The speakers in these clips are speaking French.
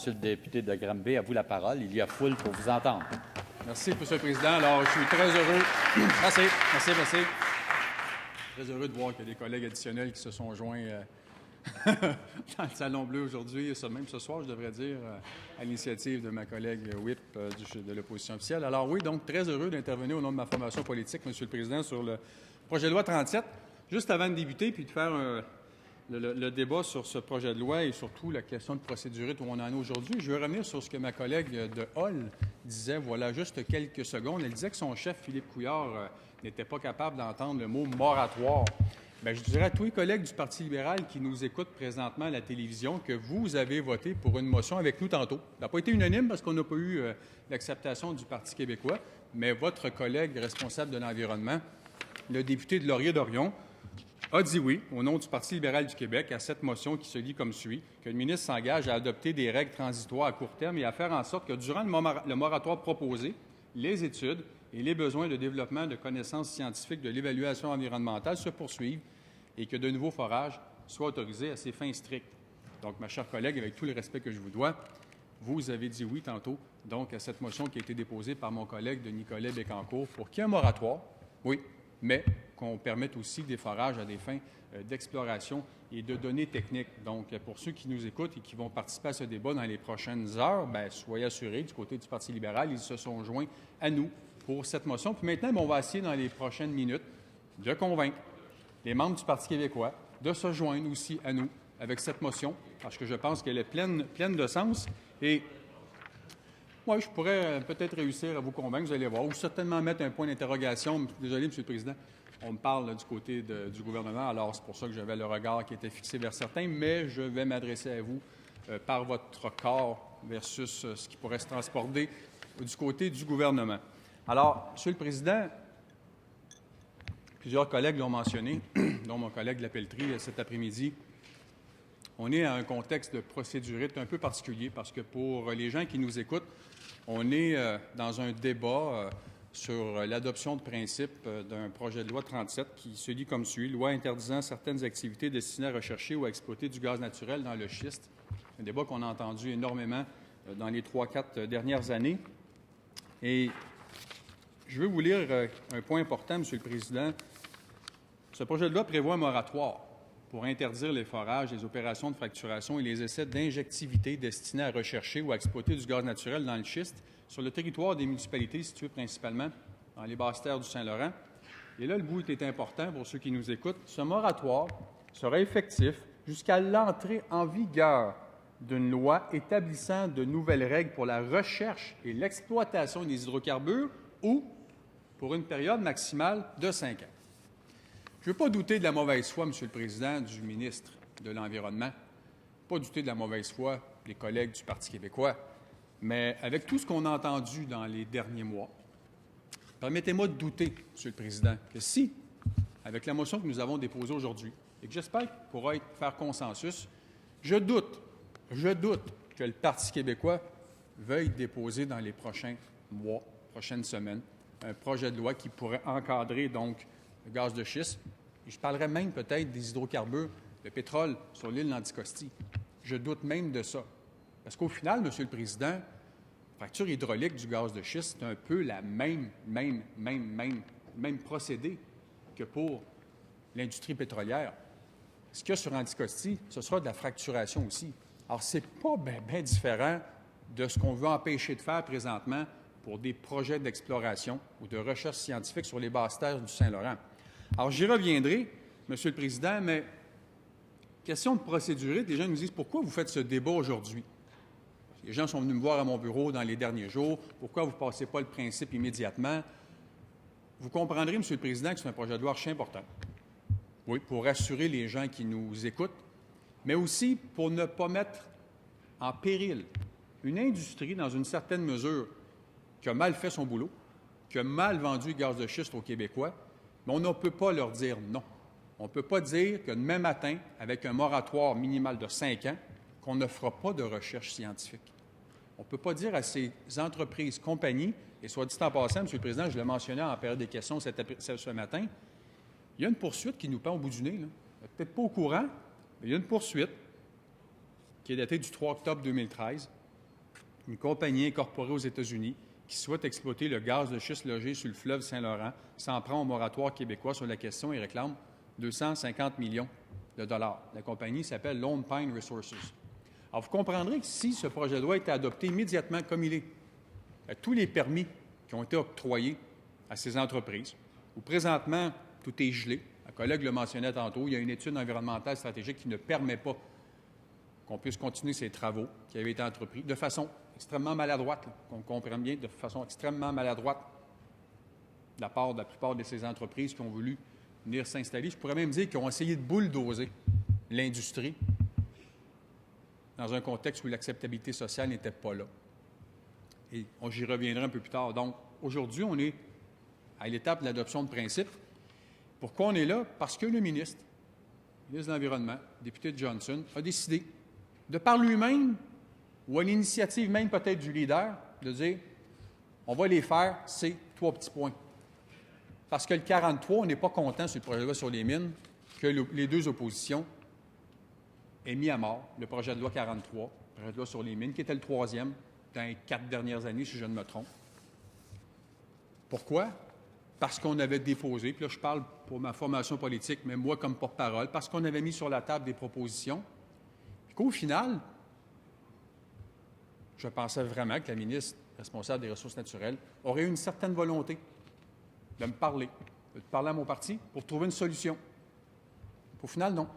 Monsieur le député de Granby, à vous la parole. Il y a foule pour vous entendre. Merci, Monsieur le Président. Alors, je suis très heureux. Merci. Très heureux de voir qu'il y a des collègues additionnels qui se sont joints dans le Salon Bleu aujourd'hui, même ce soir, je devrais dire, à l'initiative de ma collègue Whip de l'opposition officielle. Alors oui, donc très heureux d'intervenir au nom de ma formation politique, Monsieur le Président, sur le projet de loi 37. Juste avant de débuter puis de faire le débat sur ce projet de loi et surtout la question de procédurite où on en est aujourd'hui, je veux revenir sur ce que ma collègue de Hall disait, voilà, juste quelques secondes. Elle disait que son chef, Philippe Couillard, n'était pas capable d'entendre le mot « moratoire ». Bien, je dirais à tous les collègues du Parti libéral qui nous écoutent présentement à la télévision que vous avez voté pour une motion avec nous tantôt. Ça n'a pas été unanime parce qu'on n'a pas eu l'acceptation du Parti québécois, mais votre collègue responsable de l'environnement, le député de Laurier-Dorion, a dit oui, au nom du Parti libéral du Québec, à cette motion qui se lit comme suit, que le ministre s'engage à adopter des règles transitoires à court terme et à faire en sorte que durant le moratoire proposé, les études et les besoins de développement de connaissances scientifiques de l'évaluation environnementale se poursuivent et que de nouveaux forages soient autorisés à ces fins strictes. Donc, ma chère collègue, avec tout le respect que je vous dois, vous avez dit oui tantôt, donc, à cette motion qui a été déposée par mon collègue de Nicolas Bécancourt pour qu'il y ait un moratoire, oui, mais qu'on permette aussi des forages à des fins d'exploration et de données techniques. Donc, pour ceux qui nous écoutent et qui vont participer à ce débat dans les prochaines heures, bien, soyez assurés, du côté du Parti libéral, ils se sont joints à nous pour cette motion. Puis maintenant, on va essayer dans les prochaines minutes de convaincre les membres du Parti québécois de se joindre aussi à nous avec cette motion, parce que je pense qu'elle est pleine de sens. Et moi, je pourrais peut-être réussir à vous convaincre, vous allez voir, ou certainement mettre un point d'interrogation. Désolé, M. le Président, on me parle du côté du gouvernement, alors c'est pour ça que j'avais le regard qui était fixé vers certains, mais je vais m'adresser à vous par votre corps versus ce qui pourrait se transporter du côté du gouvernement. Alors, M. le Président, plusieurs collègues l'ont mentionné, dont mon collègue de la Pelletrie cet après-midi. On est à un contexte de procédurite un peu particulier parce que pour les gens qui nous écoutent, on est dans un débat sur l'adoption de principe d'un projet de loi 37 qui se lit comme suit, loi interdisant certaines activités destinées à rechercher ou à exploiter du gaz naturel dans le schiste. Un débat qu'on a entendu énormément dans les 3-4 dernières années. Et je veux vous lire un point important, M. le Président. Ce projet de loi prévoit un moratoire pour interdire les forages, les opérations de fracturation et les essais d'injectivité destinés à rechercher ou à exploiter du gaz naturel dans le schiste sur le territoire des municipalités situées principalement dans les basses terres du Saint-Laurent. Et là, le bout est important pour ceux qui nous écoutent. Ce moratoire sera effectif jusqu'à l'entrée en vigueur d'une loi établissant de nouvelles règles pour la recherche et l'exploitation des hydrocarbures ou pour une période maximale de 5 ans. Je ne veux pas douter de la mauvaise foi, M. le Président, du ministre de l'Environnement, pas douter de la mauvaise foi des collègues du Parti québécois, mais avec tout ce qu'on a entendu dans les derniers mois, permettez-moi de douter, M. le Président, que si, avec la motion que nous avons déposée aujourd'hui, et que j'espère qu'il pourra faire consensus, je doute que le Parti québécois veuille déposer dans les prochains mois, prochaines semaines, un projet de loi qui pourrait encadrer donc le gaz de schiste. Et je parlerais même peut-être des hydrocarbures, le pétrole sur l'île d'Anticosti. Je doute même de ça. Parce qu'au final, M. le Président, la fracture hydraulique du gaz de schiste, c'est un peu la même procédé que pour l'industrie pétrolière. Ce qu'il y a sur Anticosti, ce sera de la fracturation aussi. Alors, ce n'est pas bien différent de ce qu'on veut empêcher de faire présentement pour des projets d'exploration ou de recherche scientifique sur les basses terres du Saint-Laurent. Alors, j'y reviendrai, M. le Président, mais question de procédurite, les gens nous disent « Pourquoi vous faites ce débat aujourd'hui? » Les gens sont venus me voir à mon bureau dans les derniers jours. Pourquoi vous ne passez pas le principe immédiatement? Vous comprendrez, M. le Président, que c'est un projet de loi archi important. Oui, pour rassurer les gens qui nous écoutent, mais aussi pour ne pas mettre en péril une industrie, dans une certaine mesure, qui a mal fait son boulot, qui a mal vendu le gaz de schiste aux Québécois, mais on ne peut pas leur dire non. On ne peut pas dire que demain matin, avec un moratoire minimal de 5 ans, qu'on ne fera pas de recherche scientifique. On ne peut pas dire à ces entreprises, compagnies, et soit dit en passant, M. le Président, je l'ai mentionné en période des questions ce matin, il y a une poursuite qui nous pend au bout du nez. Là. Vous n'êtes peut-être pas au courant, mais il y a une poursuite qui est datée du 3 octobre 2013 une compagnie incorporée aux États-Unis qui souhaite exploiter le gaz de schiste logé sur le fleuve Saint-Laurent s'en prend au moratoire québécois sur la question et réclame 250 millions de dollars. La compagnie s'appelle Lone Pine Resources. Alors, vous comprendrez que si ce projet de loi était adopté immédiatement comme il est, tous les permis qui ont été octroyés à ces entreprises, où présentement tout est gelé, un collègue le mentionnait tantôt, il y a une étude environnementale stratégique qui ne permet pas qu'on puisse continuer ces travaux qui avaient été entrepris de façon extrêmement maladroite, qu'on comprend bien, de façon extrêmement maladroite de la part de la plupart de ces entreprises qui ont voulu venir s'installer. Je pourrais même dire qu'ils ont essayé de bulldozer l'industrie dans un contexte où l'acceptabilité sociale n'était pas là. Et j'y reviendrai un peu plus tard. Donc, aujourd'hui, on est à l'étape de l'adoption de principes. Pourquoi on est là? Parce que le ministre de l'Environnement, le député Johnson, a décidé, de par lui-même, ou à l'initiative même peut-être du leader, de dire on va les faire, c'est 3 petits points. Parce que le 43, on n'est pas content sur le projet de loi sur les mines que les deux oppositions aient mis à mort le projet de loi 43, le projet de loi sur les mines, qui était le 3e dans les 4 dernières années, si je ne me trompe. Pourquoi? Parce qu'on avait déposé, puis là je parle pour ma formation politique, mais moi comme porte-parole, parce qu'on avait mis sur la table des propositions, puis qu'au final, je pensais vraiment que la ministre responsable des Ressources naturelles aurait eu une certaine volonté de me parler, de parler à mon parti pour trouver une solution. Au final, non.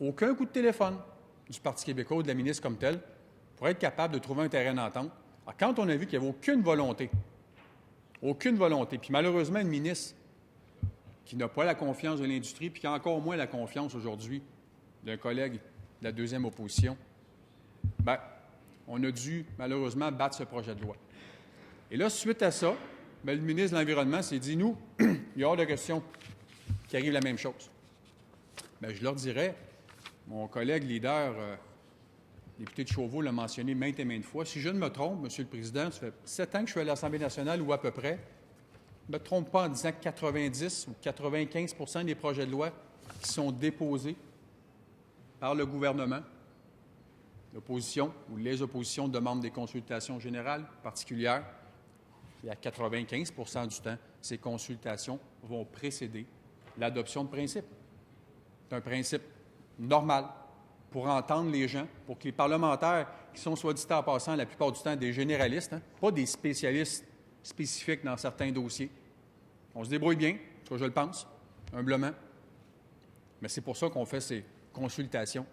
Aucun coup de téléphone du Parti québécois ou de la ministre comme telle pour être capable de trouver un terrain d'entente. Alors, quand on a vu qu'il n'y avait aucune volonté, puis malheureusement, une ministre qui n'a pas la confiance de l'industrie, puis qui a encore moins la confiance aujourd'hui d'un collègue de la deuxième opposition, bien, on a dû malheureusement battre ce projet de loi. Et là, suite à ça, bien, le ministre de l'Environnement s'est dit, nous, il y a hors de question qu'il arrive la même chose. Bien, je leur dirais, mon collègue leader, député de Chauveau, l'a mentionné maintes et maintes fois. Si je ne me trompe, Monsieur le Président, ça fait 7 ans que je suis à l'Assemblée nationale ou à peu près. Je ne me trompe pas en disant que 90 ou 95 % des projets de loi qui sont déposés par le gouvernement, l'opposition ou les oppositions demandent des consultations générales particulières. Et à 95 % du temps, ces consultations vont précéder l'adoption de principes. C'est un principe normal pour entendre les gens, pour que les parlementaires, qui sont, soit dit en passant, la plupart du temps des généralistes, pas des spécialistes spécifiques dans certains dossiers. On se débrouille bien, en tout cas je le pense, humblement. Mais c'est pour ça qu'on fait ces consultations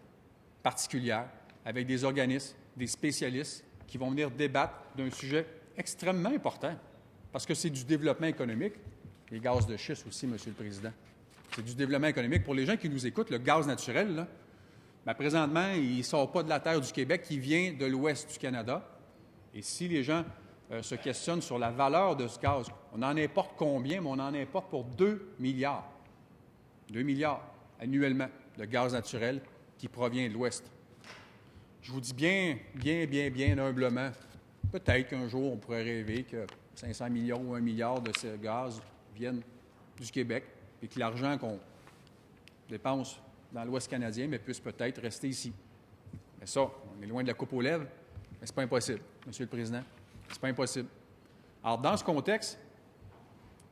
particulières avec des organismes, des spécialistes qui vont venir débattre d'un sujet extrêmement important, parce que c'est du développement économique, les gaz de schiste aussi, Monsieur le Président. C'est du développement économique. Pour les gens qui nous écoutent, le gaz naturel, là, bien, présentement, il ne sort pas de la terre du Québec, il vient de l'ouest du Canada. Et si les gens se questionnent sur la valeur de ce gaz, on en importe combien, mais on en importe pour 2 milliards. 2 milliards annuellement de gaz naturel qui provient de l'ouest. Je vous dis bien humblement, peut-être qu'un jour, on pourrait rêver que 500 millions ou 1 milliard de ce gaz viennent du Québec et que l'argent qu'on dépense dans l'Ouest canadien, mais puisse peut-être rester ici. Mais ça, on est loin de la coupe aux lèvres, mais ce n'est pas impossible, Monsieur le Président. Ce n'est pas impossible. Alors, dans ce contexte,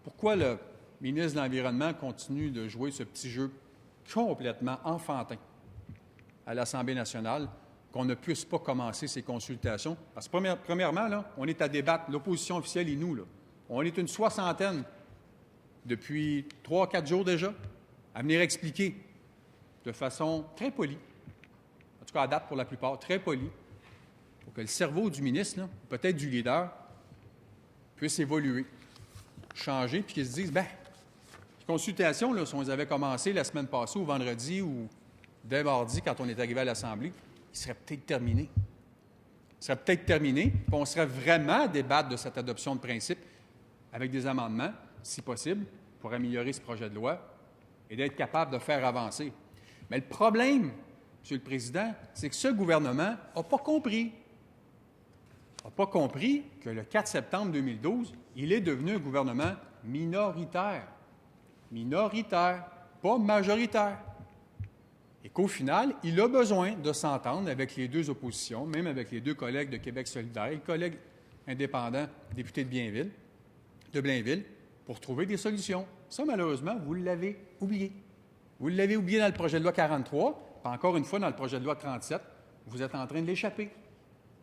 pourquoi le ministre de l'Environnement continue de jouer ce petit jeu complètement enfantin à l'Assemblée nationale, qu'on ne puisse pas commencer ces consultations? Parce que, premièrement, là, on est à débattre, l'opposition officielle et nous, là. On est une soixantaine depuis 3-4 jours déjà à venir expliquer de façon très polie, en tout cas à date pour la plupart, très polie, pour que le cerveau du ministre, là, peut-être du leader, puisse évoluer, changer, puis qu'ils se disent, bien, les consultations, là, si on les avait commencées la semaine passée ou vendredi ou dès mardi, quand on est arrivé à l'Assemblée, ils seraient peut-être terminés. Ils seraient peut-être terminés, puis on serait vraiment à débattre de cette adoption de principe avec des amendements, si possible, pour améliorer ce projet de loi et d'être capable de faire avancer. Mais le problème, Monsieur le Président, c'est que ce gouvernement n'a pas compris. N'a pas compris que le 4 septembre 2012, il est devenu un gouvernement minoritaire. Minoritaire, pas majoritaire. Et qu'au final, il a besoin de s'entendre avec les deux oppositions, même avec les deux collègues de Québec solidaire, les collègues indépendants, députés de Blainville, pour trouver des solutions. Ça, malheureusement, vous l'avez oublié. Vous l'avez oublié dans le projet de loi 43, puis encore une fois dans le projet de loi 37, vous êtes en train de l'échapper,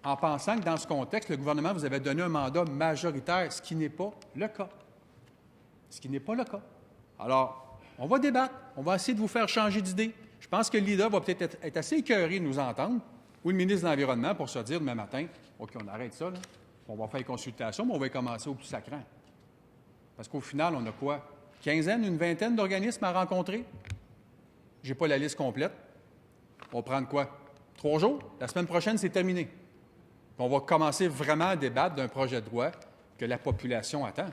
en pensant que dans ce contexte, le gouvernement vous avait donné un mandat majoritaire, ce qui n'est pas le cas. Ce qui n'est pas le cas. Alors, on va débattre, on va essayer de vous faire changer d'idée. Je pense que le leader va peut-être être assez écœuré de nous entendre, ou le ministre de l'Environnement, pour se dire demain matin, OK, on arrête ça, là. On va faire les consultations, mais on va commencer au plus sacrant. Parce qu'au final, on a quoi? Une vingtaine d'organismes à rencontrer? Je n'ai pas la liste complète. On va prendre quoi? 3 jours? La semaine prochaine, c'est terminé. Puis on va commencer vraiment à débattre d'un projet de loi que la population attend.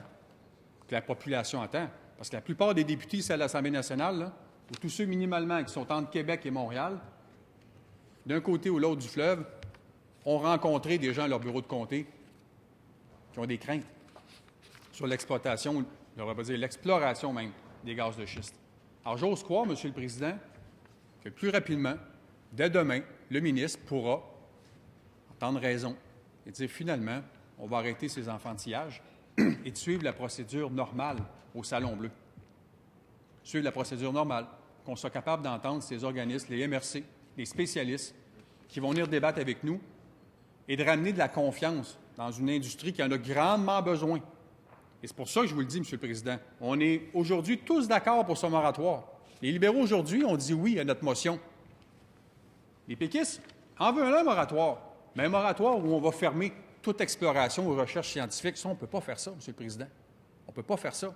Parce que la plupart des députés ici à l'Assemblée nationale, là, ou tous ceux minimalement qui sont entre Québec et Montréal, d'un côté ou l'autre du fleuve, ont rencontré des gens à leur bureau de comté qui ont des craintes sur l'exploitation, je ne devrais pas dire l'exploration même, des gaz de schiste. Alors, j'ose croire, M. le Président, que plus rapidement, dès demain, le ministre pourra entendre raison et dire finalement, on va arrêter ces enfantillages et de suivre la procédure normale au Salon Bleu. Suivre la procédure normale, qu'on soit capable d'entendre ces organismes, les MRC, les spécialistes, qui vont venir débattre avec nous et de ramener de la confiance dans une industrie qui en a grandement besoin. Et c'est pour ça que je vous le dis, M. le Président, on est aujourd'hui tous d'accord pour ce moratoire. Les libéraux, aujourd'hui, ont dit oui à notre motion. Les péquistes en veulent un moratoire, mais un moratoire où on va fermer toute exploration ou recherche scientifique. Ça, on ne peut pas faire ça, M. le Président. On ne peut pas faire ça.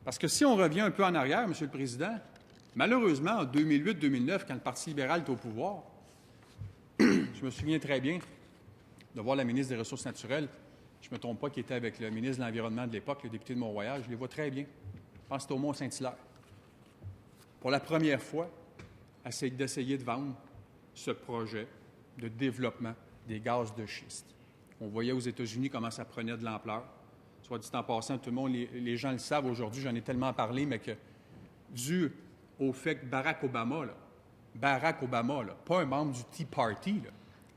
Parce que si on revient un peu en arrière, M. le Président, malheureusement, en 2008-2009, quand le Parti libéral était au pouvoir, je me souviens très bien de voir la ministre des Ressources naturelles, je ne me trompe pas, qui était avec le ministre de l'Environnement de l'époque, le député de Mont-Royal, je les vois très bien. Je pense que c'était au Mont-Saint-Hilaire. Pour la première fois, d'essayer de vendre ce projet de développement des gaz de schiste. On voyait aux États-Unis comment ça prenait de l'ampleur. Soit dit en passant, tout le monde, les gens le savent aujourd'hui, j'en ai tellement parlé, mais que dû au fait que Barack Obama, pas un membre du Tea Party,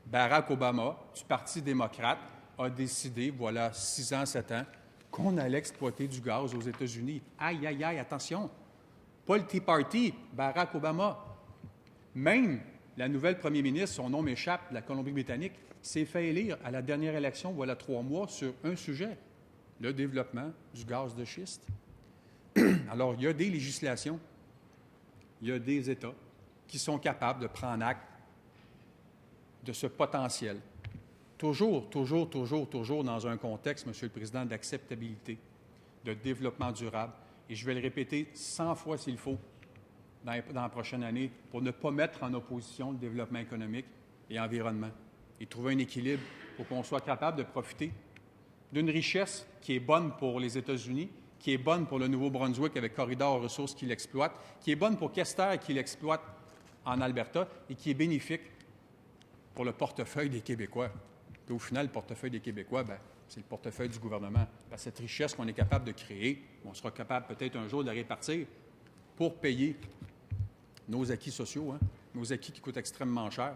Barack Obama, du Parti démocrate, a décidé, voilà 6 ans, 7 ans, qu'on allait exploiter du gaz aux États-Unis. Aïe, aïe, aïe, attention! Pas le Tea Party, Barack Obama. Même la nouvelle première ministre, son nom m'échappe, de la Colombie-Britannique, s'est fait élire à la dernière élection, voilà 3 mois, sur un sujet, le développement du gaz de schiste. Alors, il y a des législations, il y a des États qui sont capables de prendre acte de ce potentiel. Toujours dans un contexte, M. le Président, d'acceptabilité, de développement durable. Et je vais le répéter 100 fois s'il faut dans la prochaine année pour ne pas mettre en opposition le développement économique et environnement. Et trouver un équilibre pour qu'on soit capable de profiter d'une richesse qui est bonne pour les États-Unis, qui est bonne pour le Nouveau-Brunswick avec Corridor Ressources qui l'exploite, qui est bonne pour Kester qui l'exploite en Alberta et qui est bénéfique pour le portefeuille des Québécois. Puis au final, le portefeuille des Québécois, c'est le portefeuille du gouvernement. Cette richesse qu'on est capable de créer, on sera capable peut-être un jour de la répartir pour payer nos acquis sociaux, nos acquis qui coûtent extrêmement cher,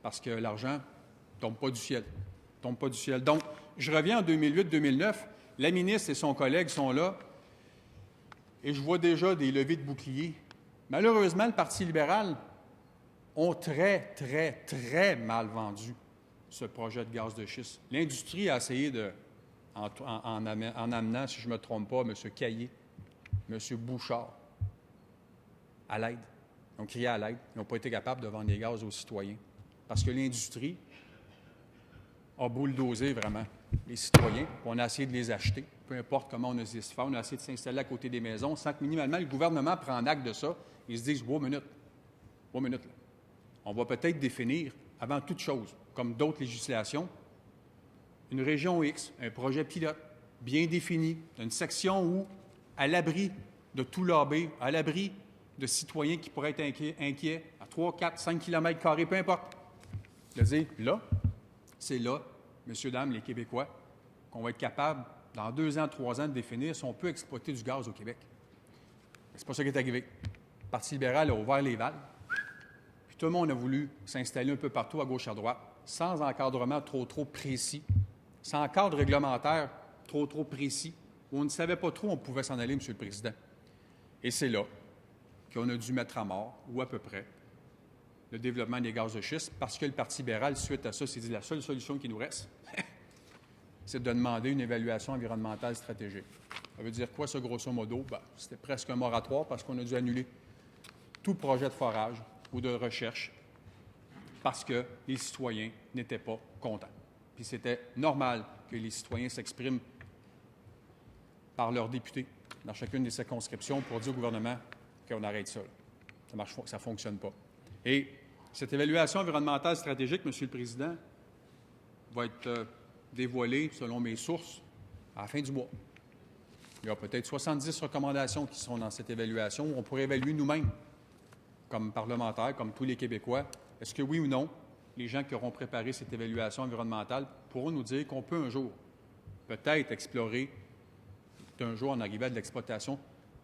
parce que l'argent ne tombe pas du ciel. Donc, je reviens en 2008-2009, la ministre et son collègue sont là, et je vois déjà des levées de boucliers. Malheureusement, le Parti libéral ont très mal vendu ce projet de gaz de schiste. L'industrie a essayé en amenant, si je ne me trompe pas, M. Caillé, M. Bouchard, à l'aide. Ils ont crié à l'aide. Ils n'ont pas été capables de vendre des gaz aux citoyens. Parce que l'industrie a bulldozé vraiment les citoyens. On a essayé de les acheter, peu importe comment on a essayé de se faire. On a essayé de s'installer à côté des maisons sans que minimalement le gouvernement prenne acte de ça. Ils se disent, wow, minute, là. On va peut-être définir, avant toute chose, comme d'autres législations, une région X, un projet pilote bien défini, une section où, à l'abri de tout lobby, à l'abri de citoyens qui pourraient être inquiets, à 3, 4, 5 km², peu importe, de dire, là, c'est là, messieurs, dames, les Québécois, qu'on va être capable, dans 2 ans, 3 ans, de définir si on peut exploiter du gaz au Québec. C'est pas ça qui est arrivé. Le Parti libéral a ouvert les valves, Puis tout le monde a voulu s'installer un peu partout, à gauche, à droite, sans encadrement trop précis, sans cadre réglementaire trop précis, où on ne savait pas trop où on pouvait s'en aller, M. le Président. Et c'est là qu'on a dû mettre à mort, ou à peu près, le développement des gaz de schiste, parce que le Parti libéral, suite à ça, s'est dit la seule solution qui nous reste, c'est de demander une évaluation environnementale stratégique. Ça veut dire quoi, ça, grosso modo? Bien, c'était presque un moratoire parce qu'on a dû annuler tout projet de forage ou de recherche parce que les citoyens n'étaient pas contents. Puis c'était normal que les citoyens s'expriment par leurs députés dans chacune des circonscriptions pour dire au gouvernement qu'on arrête ça. Ça ne fonctionne pas. Et cette évaluation environnementale stratégique, M. le Président, va être dévoilée, selon mes sources, à la fin du mois. Il y a peut-être 70 recommandations qui seront dans cette évaluation où on pourrait évaluer nous-mêmes, comme parlementaires, comme tous les Québécois, est-ce que oui ou non, les gens qui auront préparé cette évaluation environnementale pourront nous dire qu'on peut un jour peut-être explorer d'un jour en arrivant de l'exploitation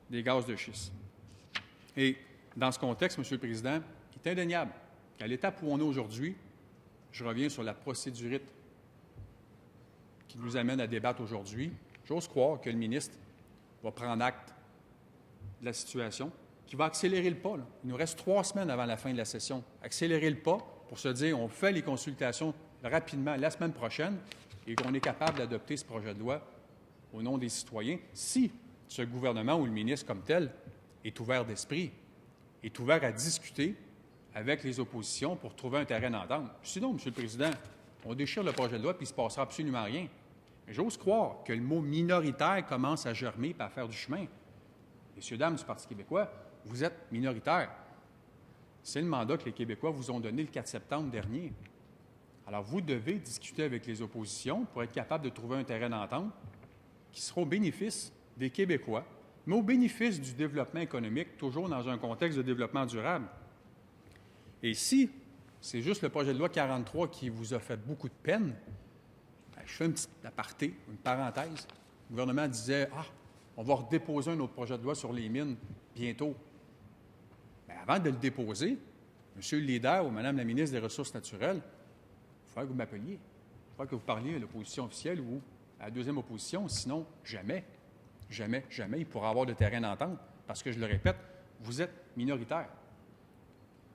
des gaz de schiste. Et dans ce contexte, M. le Président, il est indéniable qu'à l'étape où on est aujourd'hui, je reviens sur la procédurite qui nous amène à débattre aujourd'hui, j'ose croire que le ministre va prendre acte de la situation, qui va accélérer le pas. Là. Il nous reste 3 semaines avant la fin de la session. Accélérer le pas pour se dire on fait les consultations rapidement la semaine prochaine et qu'on est capable d'adopter ce projet de loi au nom des citoyens si ce gouvernement ou le ministre comme tel est ouvert d'esprit, est ouvert à discuter avec les oppositions pour trouver un terrain d'entente. Sinon, M. le Président, on déchire le projet de loi puis il ne se passera absolument rien. Mais j'ose croire que le mot minoritaire commence à germer et à faire du chemin. Messieurs, dames du Parti québécois, vous êtes minoritaires. C'est le mandat que les Québécois vous ont donné le 4 septembre dernier. Alors, vous devez discuter avec les oppositions pour être capable de trouver un terrain d'entente qui sera au bénéfice des Québécois, mais au bénéfice du développement économique, toujours dans un contexte de développement durable. Et si c'est juste le projet de loi 43 qui vous a fait beaucoup de peine, bien, je fais une petite aparté, une parenthèse. Le gouvernement disait « Ah, on va redéposer un autre projet de loi sur les mines bientôt. » Bien, avant de le déposer, M. le leader ou Mme la ministre des Ressources naturelles, il faudrait que vous m'appeliez. Il faudrait que vous parliez à l'opposition officielle ou à la deuxième opposition, sinon jamais, jamais, jamais il pourra avoir de terrain d'entente parce que, je le répète, vous êtes minoritaire.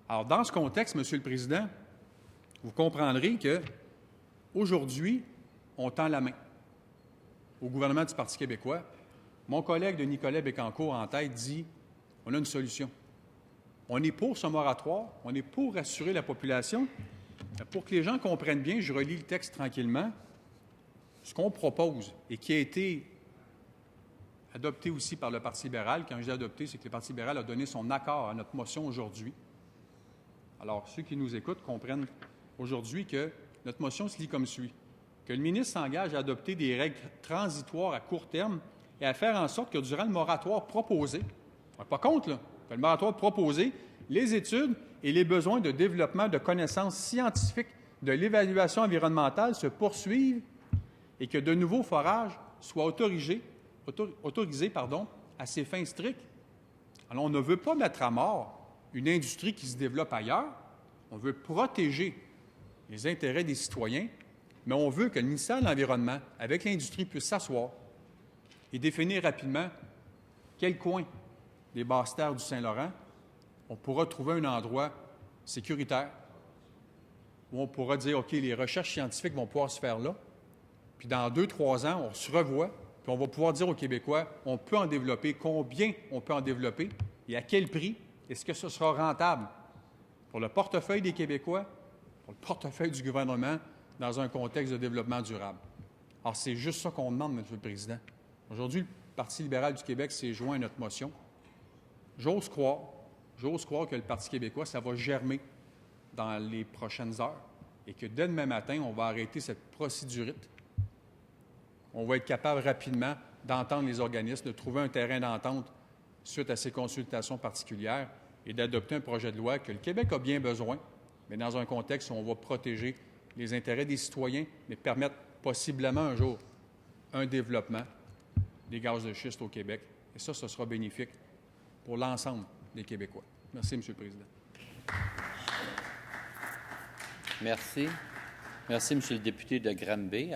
Alors, dans ce contexte, M. le Président, vous comprendrez que aujourd'hui, on tend la main au gouvernement du Parti québécois. Mon collègue de Nicolas Bécancour en tête dit on a une solution. On est pour ce moratoire, on est pour rassurer la population. Pour que les gens comprennent bien, je relis le texte tranquillement. Ce qu'on propose et qui a été adopté aussi par le Parti libéral, quand je dis adopté, c'est que le Parti libéral a donné son accord à notre motion aujourd'hui. Alors, ceux qui nous écoutent comprennent aujourd'hui que notre motion se lit comme suit. Que le ministre s'engage à adopter des règles transitoires à court terme et à faire en sorte que durant le moratoire proposé, on n'est pas contre, là, que le moratoire proposé, les études et les besoins de développement de connaissances scientifiques de l'évaluation environnementale se poursuivent et que de nouveaux forages soient autorisés à ces fins strictes. Alors, on ne veut pas mettre à mort une industrie qui se développe ailleurs. On veut protéger les intérêts des citoyens, mais on veut que le ministère de l'Environnement, avec l'industrie, puisse s'asseoir et définir rapidement quel coin des basses-terres du Saint-Laurent on pourra trouver un endroit sécuritaire où on pourra dire, OK, les recherches scientifiques vont pouvoir se faire là, puis dans 2-3 ans, on se revoit, puis on va pouvoir dire aux Québécois, on peut en développer, combien on peut en développer et à quel prix. Est-ce que ce sera rentable pour le portefeuille des Québécois, pour le portefeuille du gouvernement, dans un contexte de développement durable? Alors, c'est juste ça qu'on demande, M. le Président. Aujourd'hui, le Parti libéral du Québec s'est joint à notre motion. J'ose croire que le Parti québécois, ça va germer dans les prochaines heures et que dès demain matin, on va arrêter cette procédurite. On va être capable rapidement d'entendre les organismes, de trouver un terrain d'entente suite à ces consultations particulières et d'adopter un projet de loi que le Québec a bien besoin, mais dans un contexte où on va protéger les intérêts des citoyens, mais permettre possiblement un jour un développement des gaz de schiste au Québec. Et ça, ce sera bénéfique pour l'ensemble des Québécois. Merci, M. le Président. Merci. Merci, Monsieur le député de Granby.